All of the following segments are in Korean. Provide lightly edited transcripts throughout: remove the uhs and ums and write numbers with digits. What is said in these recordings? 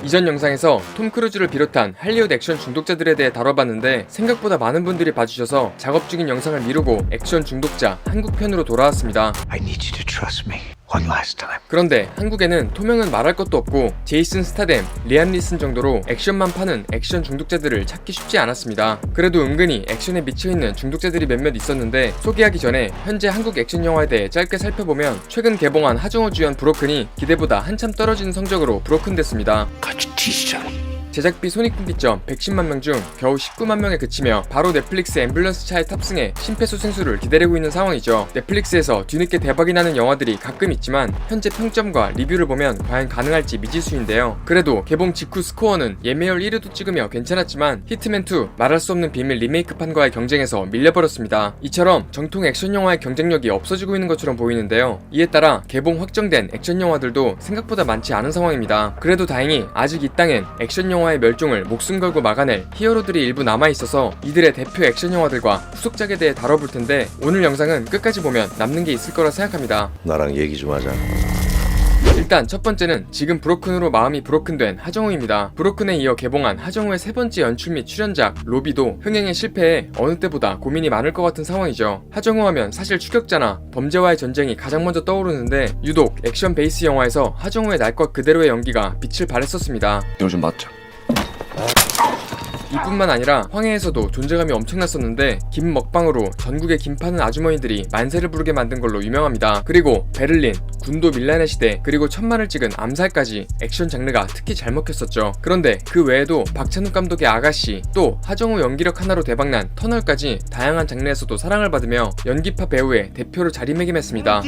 이전 영상에서 톰 크루즈를 비롯한 할리우드 액션 중독자들에 대해 다뤄봤는데 생각보다 많은 분들이 봐주셔서 작업 중인 영상을 미루고 액션 중독자 한국편으로 돌아왔습니다. I need you to trust me one last time. 그런데 한국에는 토명은 말할 것도 없고 제이슨 스타뎀, 리암 니슨 정도로 액션만 파는 액션 중독자들을 찾기 쉽지 않았습니다. 그래도 은근히 액션에 미쳐있는 중독자들이 몇몇 있었는데 소개하기 전에 현재 한국 액션 영화에 대해 짧게 살펴보면 최근 개봉한 하정우 주연 브로큰이 기대보다 한참 떨어지는 성적으로 브로큰됐습니다. 같이 뒤지자. 제작비 손익분기점 110만 명 중 겨우 19만 명에 그치며 바로 넷플릭스 앰뷸런스 차에 탑승해 심폐소생술을 기다리고 있는 상황이죠. 넷플릭스에서 뒤늦게 대박이 나는 영화들이 가끔 있지만 현재 평점과 리뷰를 보면 과연 가능할지 미지수인데요. 그래도 개봉 직후 스코어는 예매율 1위도 찍으며 괜찮았지만 히트맨2 말할 수 없는 비밀 리메이크판과의 경쟁에서 밀려버렸습니다. 이처럼 정통 액션 영화의 경쟁력이 없어지고 있는 것처럼 보이는데요. 이에 따라 개봉 확정된 액션 영화들도 생각보다 많지 않은 상황입니다. 그래도 다행히 아직 이 땅엔 액션 영화의 멸종을 목숨 걸고 막아낼 히어로들이 일부 남아있어서 이들의 대표 액션 영화들과 후속작에 대해 다뤄볼 텐데 오늘 영상은 끝까지 보면 남는 게 있을 거라 생각합니다. 나랑 얘기 좀 하자. 일단 첫 번째는 지금 브로큰으로 마음이 브로큰된 하정우입니다. 브로큰에 이어 개봉한 하정우의 세 번째 연출 및 출연작 로비도 흥행에 실패해 어느 때보다 고민이 많을 것 같은 상황이죠. 하정우 하면 사실 추격자나 범죄와의 전쟁이 가장 먼저 떠오르는데 유독 액션 베이스 영화에서 하정우의 날 것 그대로의 연기가 빛을 발했었습니다. 이거 좀 맞죠? 이뿐만 아니라 황해에서도 존재감이 엄청났었는데 김 먹방으로 전국의 김 파는 아주머니들이 만세를 부르게 만든 걸로 유명합니다. 그리고 베를린, 군도 밀란의 시대, 그리고 천만을 찍은 암살까지 액션 장르가 특히 잘 먹혔었죠. 그런데 그 외에도 박찬욱 감독의 아가씨, 또 하정우 연기력 하나로 대박난 터널까지 다양한 장르에서도 사랑을 받으며 연기파 배우의 대표로 자리매김했습니다.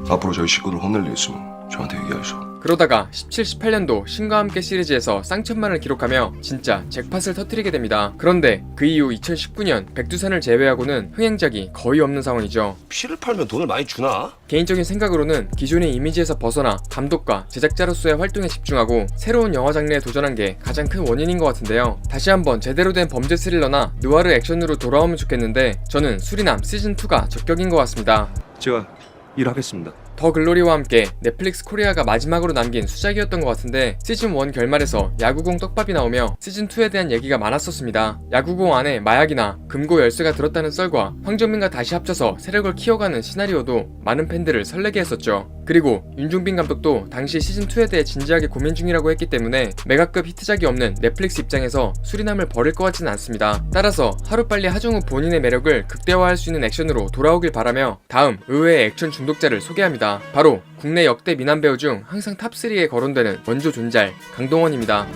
앞으로 저희 식구들 혼낼 일 있으면 저한테 얘기하시오. 그러다가 17, 18년도 신과 함께 시리즈에서 쌍천만을 기록하며 진짜 잭팟을 터뜨리게 됩니다. 그런데 그 이후 2019년 백두산을 제외하고는 흥행작이 거의 없는 상황이죠. 피를 팔면 돈을 많이 주나? 개인적인 생각으로는 기존의 이미지에서 벗어나 감독과 제작자로서의 활동에 집중하고 새로운 영화 장르에 도전한 게 가장 큰 원인인 것 같은데요. 다시 한번 제대로 된 범죄 스릴러나 느와르 액션으로 돌아오면 좋겠는데 저는 수리남 시즌2가 적격인 것 같습니다. 제가 일하겠습니다. 더 글로리와 함께 넷플릭스 코리아가 마지막으로 남긴 수작이었던 것 같은데 시즌1 결말에서 야구공 떡밥이 나오며 시즌2에 대한 얘기가 많았었습니다. 야구공 안에 마약이나 금고 열쇠가 들었다는 썰과 황정민과 다시 합쳐서 세력을 키워가는 시나리오도 많은 팬들을 설레게 했었죠. 그리고 윤종빈 감독도 당시 시즌2에 대해 진지하게 고민 중이라고 했기 때문에 메가급 히트작이 없는 넷플릭스 입장에서 수리남을 버릴 것 같지는 않습니다. 따라서 하루빨리 하정우 본인의 매력을 극대화할 수 있는 액션으로 돌아오길 바라며 다음 의외의 액션 중독자를 소개합니다. 바로 국내 역대 미남 배우 중 항상 탑3에 거론되는 원조 존잘 강동원입니다.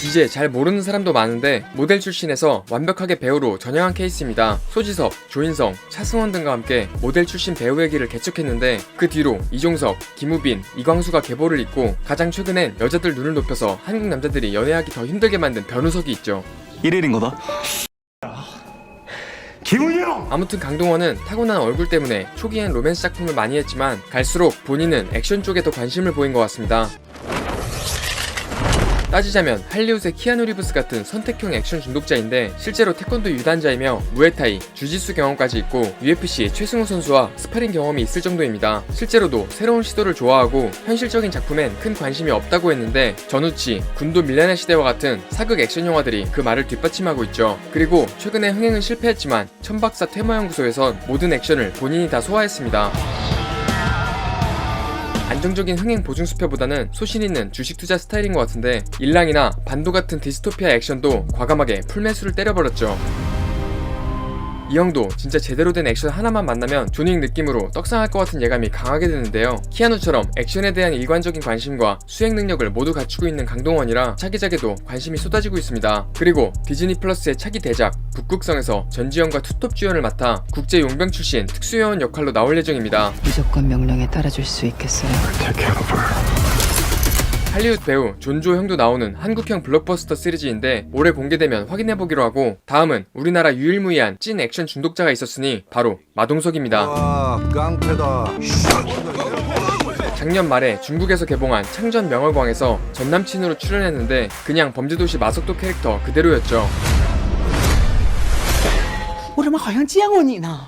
이제 잘 모르는 사람도 많은데 모델 출신에서 완벽하게 배우로 전향한 케이스입니다. 소지섭, 조인성, 차승원 등과 함께 모델 출신 배우의 길을 개척했는데 그 뒤로 이종석, 김우빈, 이광수가 계보를 잇고 가장 최근엔 여자들 눈을 높여서 한국 남자들이 연애하기 더 힘들게 만든 변우석이 있죠. 1일인 거다. 기훈이 형! 아무튼 강동원은 타고난 얼굴 때문에 초기엔 로맨스 작품을 많이 했지만 갈수록 본인은 액션 쪽에 더 관심을 보인 것 같습니다. 따지자면 할리우드의 키아누 리브스 같은 선택형 액션 중독자인데 실제로 태권도 유단자이며 무에타이, 주짓수 경험까지 있고 UFC 최승우 선수와 스파링 경험이 있을 정도입니다. 실제로도 새로운 시도를 좋아하고 현실적인 작품엔 큰 관심이 없다고 했는데 전우치, 군도 밀란의 시대와 같은 사극 액션 영화들이 그 말을 뒷받침하고 있죠. 그리고 최근에 흥행은 실패했지만 천박사 퇴마연구소에선 모든 액션을 본인이 다 소화했습니다. 안정적인 흥행 보증 수표보다는 소신 있는 주식 투자 스타일인 것 같은데 일랑이나 반도 같은 디스토피아 액션도 과감하게 풀매수를 때려버렸죠. 이 형도 진짜 제대로 된 액션 하나만 만나면 존윅 느낌으로 떡상할 것 같은 예감이 강하게 드는데요. 키아누처럼 액션에 대한 일관적인 관심과 수행 능력을 모두 갖추고 있는 강동원이라 차기작에도 관심이 쏟아지고 있습니다. 그리고 디즈니 플러스의 차기 대작 북극성에서 전지현과 투톱 주연을 맡아 국제 용병 출신 특수요원 역할로 나올 예정입니다. 무조건 명령에 따라줄 수 있겠어요? 할리우드 배우 존조 형도 나오는 한국형 블록버스터 시리즈인데 올해 공개되면 확인해보기로 하고 다음은 우리나라 유일무이한 찐 액션 중독자가 있었으니 바로 마동석입니다. 와, 깡패다. 작년 말에 중국에서 개봉한 창전 명월광에서 전남친으로 출연했는데 그냥 범죄도시 마석도 캐릭터 그대로였죠. 我怎么好像见过你呢？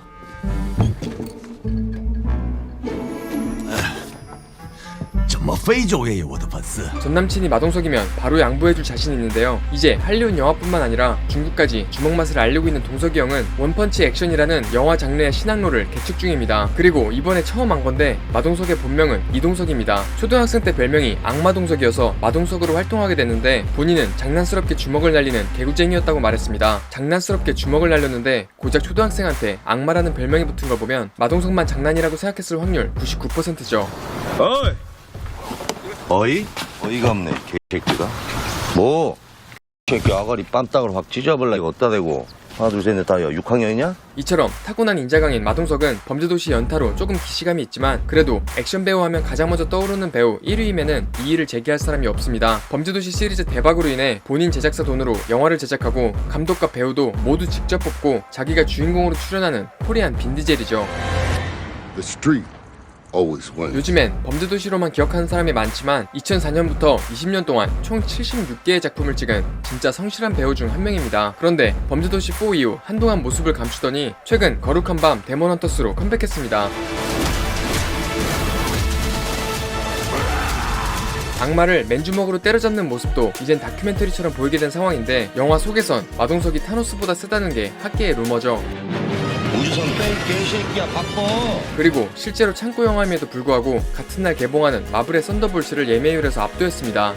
么非洲也有我的粉丝？ 전남친이 마동석이면 바로 양보해줄 자신이 있는데요. 이제 할리우드 영화뿐만 아니라 중국까지 주먹 맛을 알리고 있는 동석이 형은 원펀치 액션이라는 영화 장르의 신항로를 개척 중입니다. 그리고 이번에 처음 한 건데 마동석의 본명은 이동석입니다. 초등학생 때 별명이 악마동석이어서 마동석으로 활동하게 됐는데 본인은 장난스럽게 주먹을 날리는 개구쟁이였다고 말했습니다. 장난스럽게 주먹을 날렸는데 고작 초등학생한테 악마라는 별명이 붙은 걸 보면 마동석만 장난이라고 생각했을 확률 99%죠. 어이? 어이가 없네 개새끼가. 뭐? 새끼 아가리 빰딱을 확 찢어버려. 이거 어디다 대고. 하나 둘 셋 넷 다 6학년이냐? 이처럼 타고난 인자강인 마동석은 범죄도시 연타로 조금 기시감이 있지만 그래도 액션 배우 하면 가장 먼저 떠오르는 배우 1위임에는 이의를 제기할 사람이 없습니다. 범죄도시 시리즈 대박으로 인해 본인 제작사 돈으로 영화를 제작하고 감독과 배우도 모두 직접 뽑고 자기가 주인공으로 출연하는 코리안 빈디젤이죠. The street always wins. 요즘엔 범죄도시로만 기억하는 사람이 많지만 2004년부터 20년 동안 총 76개의 작품을 찍은 진짜 성실한 배우 중 한 명입니다. 그런데 범죄도시 4 이후 한동안 모습을 감추더니 최근 거룩한 밤 데몬헌터스로 컴백했습니다. 악마를 맨주먹으로 때려잡는 모습도 이젠 다큐멘터리처럼 보이게 된 상황인데 영화 속에선 마동석이 타노스보다 세다는 게 학계의 루머죠. 우주선 뺄 개새끼야 바꿔. 그리고 실제로 창고 영화임에도 불구하고 같은 날 개봉하는 마블의 썬더볼츠를 예매율에서 압도했습니다.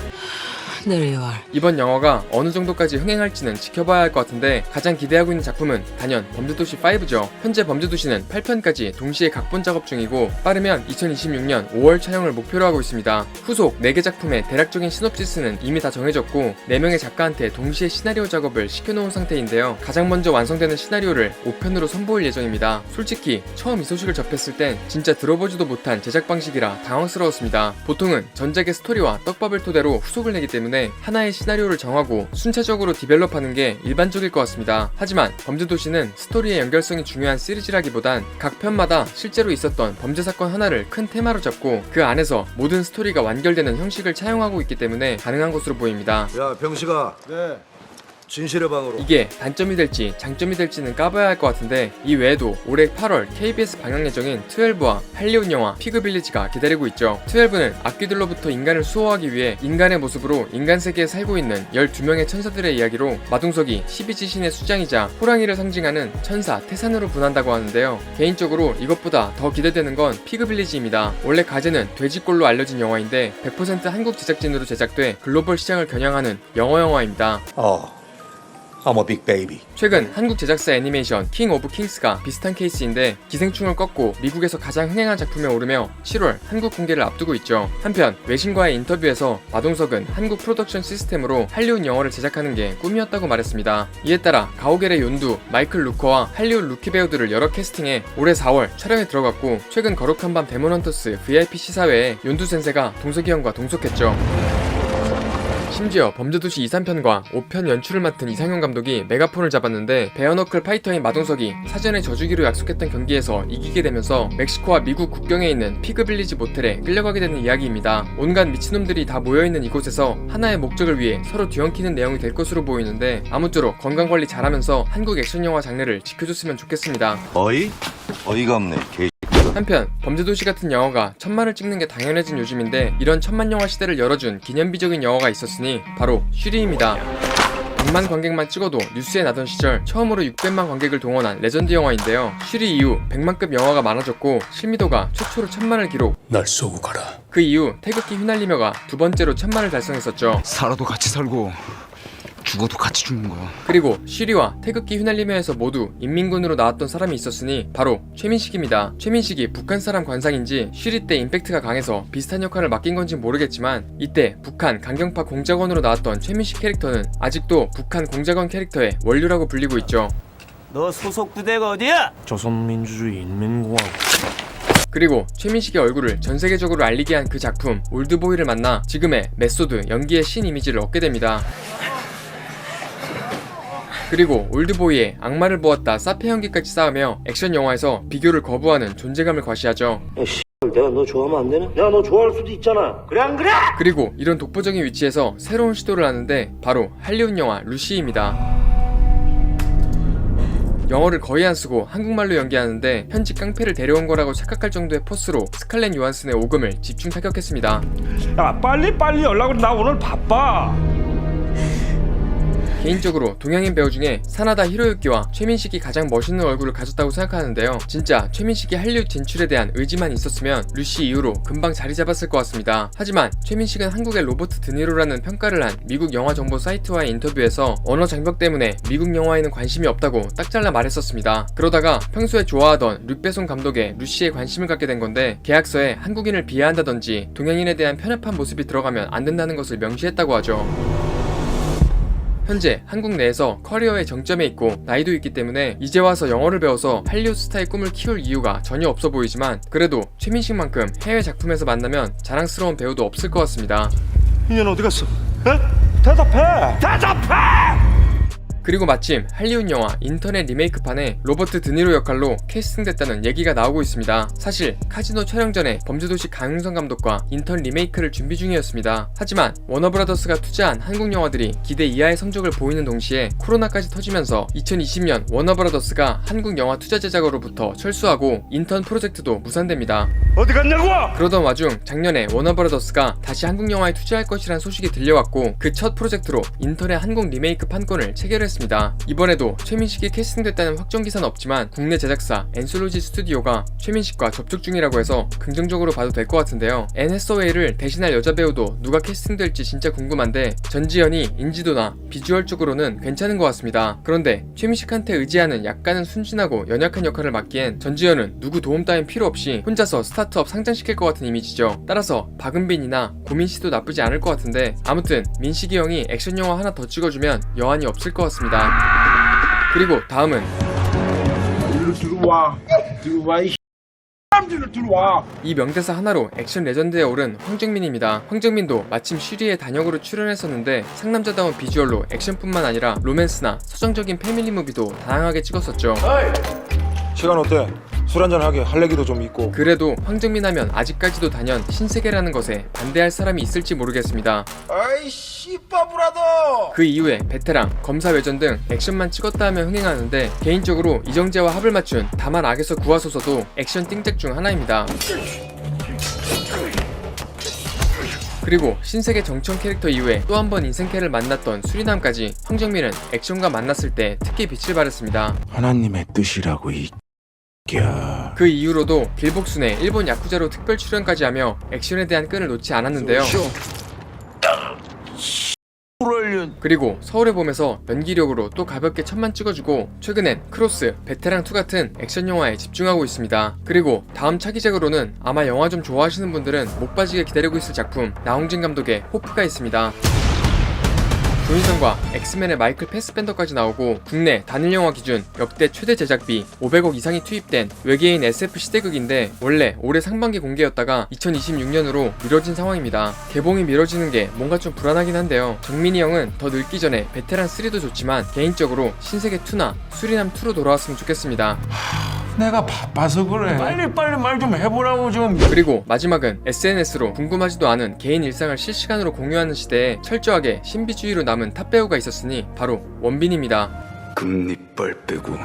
이번 영화가 어느 정도까지 흥행할지는 지켜봐야 할 것 같은데 가장 기대하고 있는 작품은 단연 범죄도시 5죠. 현재 범죄도시는 8편까지 동시에 각본 작업 중이고 빠르면 2026년 5월 촬영을 목표로 하고 있습니다. 후속 4개 작품의 대략적인 시놉시스는 이미 다 정해졌고 4명의 작가한테 동시에 시나리오 작업을 시켜놓은 상태인데요. 가장 먼저 완성되는 시나리오를 5편으로 선보일 예정입니다. 솔직히 처음 이 소식을 접했을 땐 진짜 들어보지도 못한 제작 방식이라 당황스러웠습니다. 보통은 전작의 스토리와 떡밥을 토대로 후속을 내기 때문에 하나의 시나리오를 정하고 순차적으로 디벨롭하는 게 일반적일 것 같습니다. 하지만 범죄도시는 스토리의 연결성이 중요한 시리즈라기보단 각 편마다 실제로 있었던 범죄 사건 하나를 큰 테마로 잡고 그 안에서 모든 스토리가 완결되는 형식을 차용하고 있기 때문에 가능한 것으로 보입니다. 야 병식아. 네. 진실의 방으로. 이게 단점이 될지 장점이 될지는 까봐야 할 것 같은데 이 외에도 올해 8월 KBS 방영 예정인 12와 할리우드 영화 피그빌리지가 기다리고 있죠. 12는 악귀들로부터 인간을 수호하기 위해 인간의 모습으로 인간 세계에 살고 있는 12명의 천사들의 이야기로 마동석이 12지신의 수장이자 호랑이를 상징하는 천사 태산으로 분한다고 하는데요. 개인적으로 이것보다 더 기대되는 건 피그빌리지입니다. 원래 가제는 돼지꼴로 알려진 영화인데 100% 한국 제작진으로 제작돼 글로벌 시장을 겨냥하는 영어입니다. I'm a big baby. 최근 한국 제작사 애니메이션 킹 오브 킹스가 비슷한 케이스인데 기생충을 꺾고 미국에서 가장 흥행한 작품에 오르며 7월 한국 공개를 앞두고 있죠. 한편 외신과의 인터뷰에서 마동석은 한국 프로덕션 시스템으로 할리우드 영화를 제작하는 게 꿈이었다고 말했습니다. 이에 따라 가오갤의 욘두, 마이클 루커와 할리우드 루키 배우들을 여러 캐스팅해 올해 4월 촬영에 들어갔고 최근 거룩한 밤 데몬헌터스 VIP 시사회에 욘두 센세가 동석이 형과 동석했죠. 심지어 범죄도시 2, 3편과 5편 연출을 맡은 이상형 감독이 메가폰을 잡았는데 베어너클 파이터인 마동석이 사전에 져주기로 약속했던 경기에서 이기게 되면서 멕시코와 미국 국경에 있는 피그빌리지 모텔에 끌려가게 되는 이야기입니다. 온갖 미친놈들이 다 모여있는 이곳에서 하나의 목적을 위해 서로 뒤엉키는 내용이 될 것으로 보이는데 아무쪼록 건강관리 잘하면서 한국 액션영화 장르를 지켜줬으면 좋겠습니다. 어이? 어이가 없네 개. 한편 범죄도시 같은 영화가 1000만을 찍는 게 당연해진 요즘인데 이런 1000만 영화 시대를 열어준 기념비적인 영화가 있었으니 바로 슈리입니다. 100만 관객만 찍어도 뉴스에 나던 시절 처음으로 600만 관객을 동원한 레전드 영화인데요. 슈리 이후 100만급 영화가 많아졌고 실미도가 최초로 1000만을 기록. 날 쏘고 가라. 그 이후 태극기 휘날리며가 두 번째로 1000만을 달성했었죠. 살아도 같이 살고 죽어도 같이 죽는 거야. 그리고 쉬리와 태극기 휘날리며에서 모두 인민군으로 나왔던 사람이 있었으니 바로 최민식입니다. 최민식이 북한 사람 관상인지 쉬리 때 임팩트가 강해서 비슷한 역할을 맡긴 건지 모르겠지만 이때 북한 강경파 공작원으로 나왔던 최민식 캐릭터는 아직도 북한 공작원 캐릭터의 원류라고 불리고 있죠. 너 소속 부대가 어디야? 조선민주주의 인민공화국. 그리고 최민식의 얼굴을 전세계적으로 알리게 한 그 작품 올드보이를 만나 지금의 메소드 연기의 신 이미지를 얻게 됩니다. 그리고 올드보이의 악마를 보았다 사페 연기까지 쌓으며 액션 영화에서 비교를 거부하는 존재감을 과시하죠. 내가 너 좋아하면 안 되나? 내가 너 좋아할 수도 있잖아. 그래 안 그래? 그리고 이런 독보적인 위치에서 새로운 시도를 하는데 바로 할리우드 영화 루시입니다. 영어를 거의 안 쓰고 한국말로 연기하는데 현지 깡패를 데려온 거라고 착각할 정도의 포스로 스칼렛 요한슨의 오금을 집중 타격했습니다. 야 빨리 연락을. 나 오늘 바빠. 개인적으로 동양인 배우 중에 사나다 히로유키와 최민식이 가장 멋있는 얼굴을 가졌다고 생각하는데요. 진짜 최민식이 할리우드 진출에 대한 의지만 있었으면 루시 이후로 금방 자리 잡았을 것 같습니다. 하지만 최민식은 한국의 로버트 드니로라는 평가를 한 미국 영화 정보 사이트와의 인터뷰에서 언어 장벽 때문에 미국 영화에는 관심이 없다고 딱 잘라 말했었습니다. 그러다가 평소에 좋아하던 류배송 감독의 루시에 관심을 갖게 된 건데 계약서에 한국인을 비하한다든지 동양인에 대한 편협한 모습이 들어가면 안 된다는 것을 명시했다고 하죠. 현재 한국 내에서 커리어의 정점에 있고 나이도 있기 때문에 이제 와서 영어를 배워서 할리우드 스타의 꿈을 키울 이유가 전혀 없어 보이지만 그래도 최민식만큼 해외 작품에서 만나면 자랑스러운 배우도 없을 것 같습니다. 인연 어디 갔어? 에? 대답해! 그리고 마침 할리우드 영화 인턴의 리메이크판에 로버트 드니로 역할로 캐스팅됐다는 얘기가 나오고 있습니다. 사실 카지노 촬영 전에 범죄도시 강윤성 감독과 인턴 리메이크를 준비 중이었습니다. 하지만 워너브라더스가 투자한 한국 영화들이 기대 이하의 성적을 보이는 동시에 코로나까지 터지면서 2020년 워너브라더스가 한국 영화 투자 제작으로부터 철수하고 인턴 프로젝트도 무산됩니다. 어디 갔냐고! 그러던 와중 작년에 워너브라더스가 다시 한국 영화에 투자할 것이란 소식이 들려왔고 그 첫 프로젝트로 인턴의 한국 리메이크 판권을 체결했습니다. 이번에도 최민식이 캐스팅됐다는 확정 기사는 없지만 국내 제작사 엔솔로지 스튜디오가 최민식과 접촉 중이라고 해서 긍정적으로 봐도 될 것 같은데요. 앤 해서웨이를 대신할 여자 배우도 누가 캐스팅될지 진짜 궁금한데 전지현이 인지도나 비주얼 쪽으로는 괜찮은 것 같습니다. 그런데 최민식한테 의지하는 약간은 순진하고 연약한 역할을 맡기엔 전지현은 누구 도움 따윈 필요 없이 혼자서 스타트업 상장시킬 것 같은 이미지죠. 따라서 박은빈이나 고민씨도 나쁘지 않을 것 같은데 아무튼 민식이 형이 액션 영화 하나 더 찍어주면 여한이 없을 것 같습니다. 그리고 다음은 이 명대사 하나로 액션 레전드에 오른 황정민입니다. 황정민도 마침 슈리의 단역으로 출연했었는데 상남자다운 비주얼로 액션뿐만 아니라 로맨스나 서정적인 패밀리 무비도 다양하게 찍었었죠. 시간 어때? 술 한잔 하게 할 얘기도 좀 있고. 그래도 황정민 하면 아직까지도 단연 신세계라는 것에 반대할 사람이 있을지 모르겠습니다. 아이 씨바브라더. 그 이후에 베테랑, 검사 외전 등 액션만 찍었다 하면 흥행하는데 개인적으로 이정재와 합을 맞춘 다만 악에서 구하소서도 액션 띵작 중 하나입니다. 그리고 신세계 정청 캐릭터 이후에 또 한 번 인생캐를 만났던 수리남까지 황정민은 액션과 만났을 때 특히 빛을 발했습니다. 하나님의 뜻이라고 그 이후로도 길복순의 일본 야쿠자로 특별 출연까지 하며 액션에 대한 끈을 놓지 않았는데요. 그리고 서울의 봄에서 연기력으로 또 가볍게 천만 찍어주고 최근엔 크로스, 베테랑2 같은 액션 영화에 집중하고 있습니다. 그리고 다음 차기작으로는 아마 영화 좀 좋아하시는 분들은 못 빠지게 기다리고 있을 작품 나홍진 감독의 호프가 있습니다. 조인성과 엑스맨의 마이클 패스벤더까지 나오고 국내 단일 영화 기준 역대 최대 제작비 500억 이상이 투입된 외계인 SF 시대극인데 원래 올해 상반기 공개였다가 2026년으로 미뤄진 상황입니다. 개봉이 미뤄지는 게 뭔가 좀 불안하긴 한데요. 정민이 형은 더 늙기 전에 베테랑 3도 좋지만 개인적으로 신세계 2나 수리남 2로 돌아왔으면 좋겠습니다. 내가 바빠서 그래. 빨리 말 좀 해보라고 좀. 그리고 마지막은 SNS로 궁금하지도 않은 개인 일상을 실시간으로 공유하는 시대에 철저하게 신비주의로 남은 탑배우가 있었으니 바로 원빈입니다. 금리빨 빼고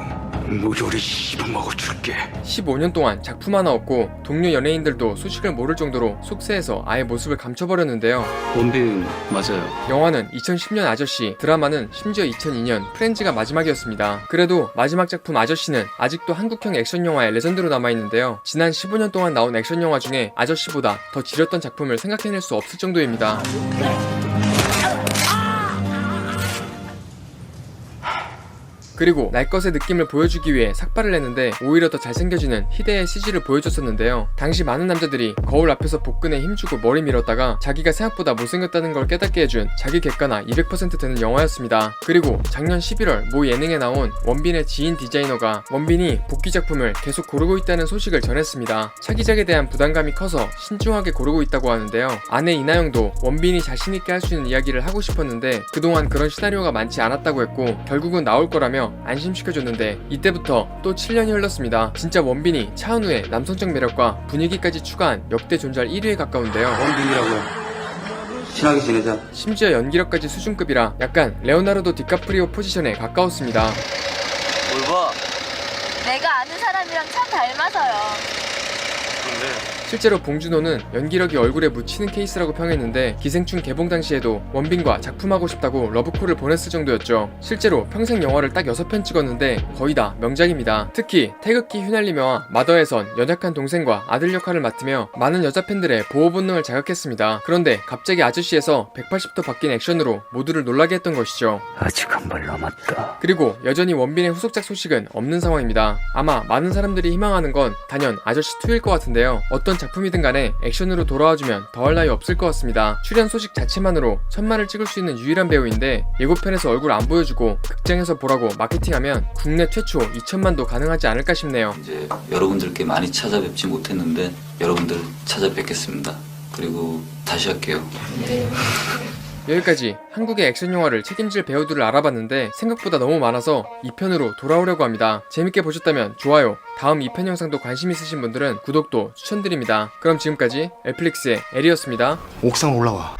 무조리 씹어먹어줄게. 15년 동안 작품 하나 없고 동료 연예인들도 소식을 모를 정도로 속세에서 아예 모습을 감춰버렸는데요. 원빈 맞아요. 영화는 2010년 아저씨, 드라마는 심지어 2002년 프렌즈가 마지막이었습니다. 그래도 마지막 작품 아저씨는 아직도 한국형 액션 영화의 레전드로 남아있는데요. 지난 15년 동안 나온 액션 영화 중에 아저씨보다 더 지렸던 작품을 생각해낼 수 없을 정도입니다. 그리고 날 것의 느낌을 보여주기 위해 삭발을 냈는데 오히려 더 잘생겨지는 희대의 CG를 보여줬었는데요. 당시 많은 남자들이 거울 앞에서 복근에 힘주고 머리 밀었다가 자기가 생각보다 못생겼다는 걸 깨닫게 해준 자기 객관화 200% 되는 영화였습니다. 그리고 작년 11월 모 예능에 나온 원빈의 지인 디자이너가 원빈이 복귀 작품을 계속 고르고 있다는 소식을 전했습니다. 차기작에 대한 부담감이 커서 신중하게 고르고 있다고 하는데요. 아내 이나영도 원빈이 자신있게 할 수 있는 이야기를 하고 싶었는데 그동안 그런 시나리오가 많지 않았다고 했고 결국은 나올 거라며 안심시켜줬는데 이때부터 또 7년이 흘렀습니다. 진짜 원빈이 차은우의 남성적 매력과 분위기까지 추가한 역대 존잘 1위에 가까운데요. 원빈이라고 친하게 지내자. 심지어 연기력까지 수준급이라 약간 레오나르도 디카프리오 포지션에 가까웠습니다. 뭘 봐? 제가 아는 사람이랑 참 닮아서요. 실제로 봉준호는 연기력이 얼굴에 묻히는 케이스라고 평했는데 기생충 개봉 당시에도 원빈과 작품하고 싶다고 러브콜을 보냈을 정도였죠. 실제로 평생 영화를 딱 6편 찍었는데 거의 다 명작입니다. 특히 태극기 휘날리며와 마더에선 연약한 동생과 아들 역할을 맡으며 많은 여자 팬들의 보호 본능을 자극했습니다. 그런데 갑자기 아저씨에서 180도 바뀐 액션으로 모두를 놀라게 했던 것이죠. 아직 한 발 남았다. 그리고 여전히 원빈의 후속작 소식은 없는 상황입니다. 아마 많은 사람들이 희망하는 건 단연 아저씨2일 것 같은데요. 어떤 작품이든 간에 액션으로 돌아와주면 더할 나위 없을 것 같습니다. 출연 소식 자체만으로 1000만을 찍을 수 있는 유일한 배우인데 예고편에서 얼굴 안 보여주고 극장에서 보라고 마케팅하면 국내 최초 2000만도 가능하지 않을까 싶네요. 이제 여러분들께 많이 찾아뵙지 못했는데 여러분들 찾아뵙겠습니다. 그리고 다시 할게요. 여기까지 한국의 액션 영화를 책임질 배우들을 알아봤는데 생각보다 너무 많아서 2편으로 돌아오려고 합니다. 재밌게 보셨다면 좋아요, 다음 2편 영상도 관심 있으신 분들은 구독도 추천드립니다. 그럼 지금까지 넷플릭스의 엘이었습니다. 옥상 올라와.